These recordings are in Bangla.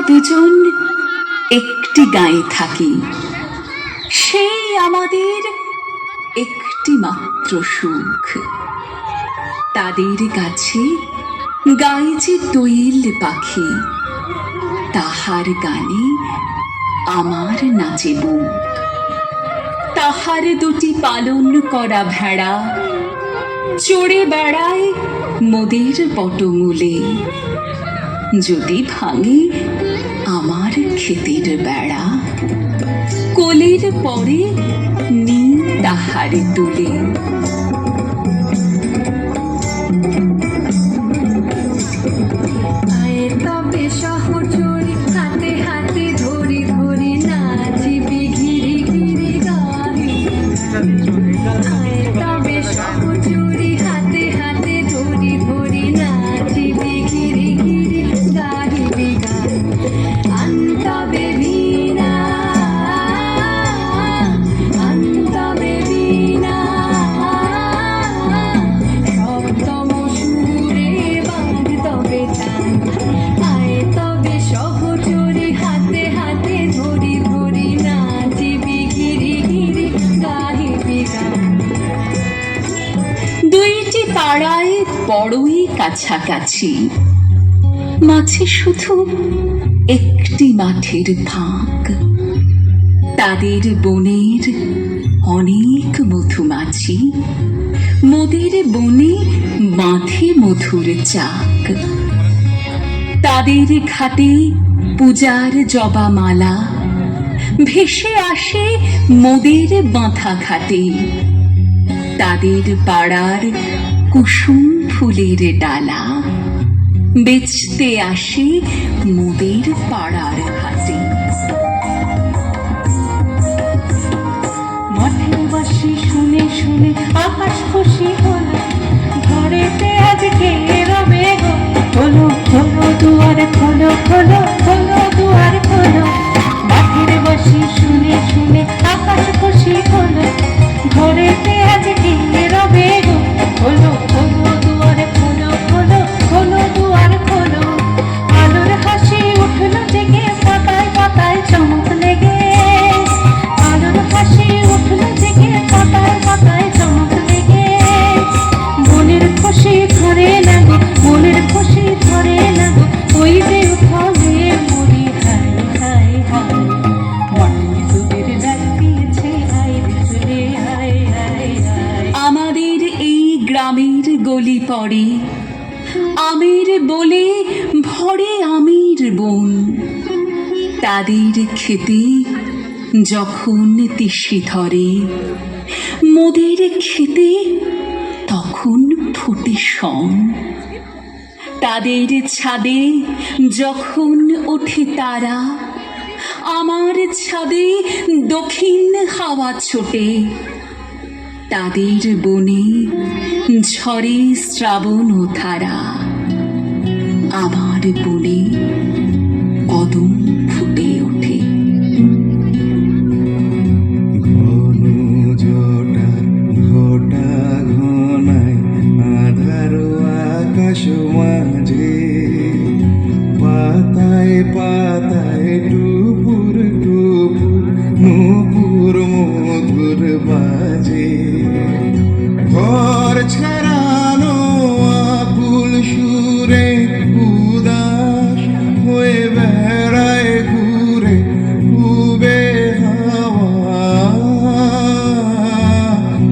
দুজন একটি গাঁয়ে থাকি, সেই আমাদের একটি মাত্র সুখ। তাদের কাছে গায়ে যে দোয়েল পাখি, তাহার গানে আমার নাচে বুক। তাহার দুটি পালন করা ভেড়া চড়ে বেড়ায় মোদের পটমূলে। যদি ভাঙে আমার ক্ষেতের বেড়া, কোলের পরে নি তাহার তুলে। তবে সহচরী হাতে হাতে ধরি ধরি নাচিবি ঘিরি ঘিরি গাহি। তবে সহচরী হাতে হাতে ধরি ধরি নাচিবি ঘিরি ঘিরি গাহিবি গান। আন্তবে বীণা আন্তবে বীণা সপ্তম সুরে বাঁধ তবে টান। তবে সহচরী হাতে হাতে ধরি ধরি নাচিবি ঘিরি ঘিরি গাহিবি গান। দুইটি পাড়ায় বড়ই কাছাকাছি, মাঝে শুধু একটি মাঠের ফাঁক। তাদের বনের অনেক মধুমাছি, মোদের বনে বাঁধে মধুর চাক। তাদের ঘাটে পূজার জবামালা ভেসে আসে মোদের বাঁধা ঘাটে। তাদের পাড়ার কুসুম ফুলের ডালা বেচতে আসে মোদের পাড়ার হাটে। মাঠের বাঁশি শুনে শুনে আকাশ খুশি হলো, ঘরেতে আজকে রবে গো। খোলো খোলো দুয়ার খোলো খোলো খোলো দুয়ার খোলো। মাঠের বাঁশি শুনে শুনে আকাশ খুশি হলো, ঘরেতে আজকে রবে গো। খোলো খোলো দুয়ার খোলো খোলো খোলো দুয়ার খোলো। আলোর হাসি উঠলো জেগে পাতায় পাতায় চমক লেগে। আলোর হাসি উঠলো জেগে পাতায় পাতায় চমক লেগে। মনের খুশি ধরে না গো, মনের খুশি ধরে না গো। ওই যে ফলে মরি হায় হায় হায়। মাটি তোদের ডাক দিয়েছে হায় রে হায় হায় হায়। আমাদের এই গ্রামের গলি পড়ে আমের বলে ভরে আমের বন। তাদের খেতে যখন তিসি ধরে, মোদের খেতে তখন ফুটে শন। তাদের ছাদে যখন ওঠে তারা, আমার ছাদে দক্ষিণ হাওয়া ছোটে। তাদের বনে ঝরে শ্রাবণ ও ধারা, আমার বনে কদম ফুটে ওঠে। ঘন জটা ঘটা ঘনায় আধার আকাশ মাঝে। পাতায় পাতায় টুপুর টুপুর নুপুর মধুর বাজে। ঘর ছাড়ানো আকুল সুরে উদাস হয়ে বেড়ায় ঘুরে উবে হাওয়া।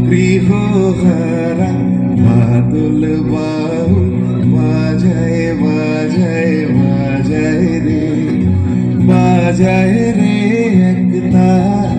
গৃহহারা বাদল বাউল বাজায় বাজায় বাজায় রে, বাজায় রে এক তার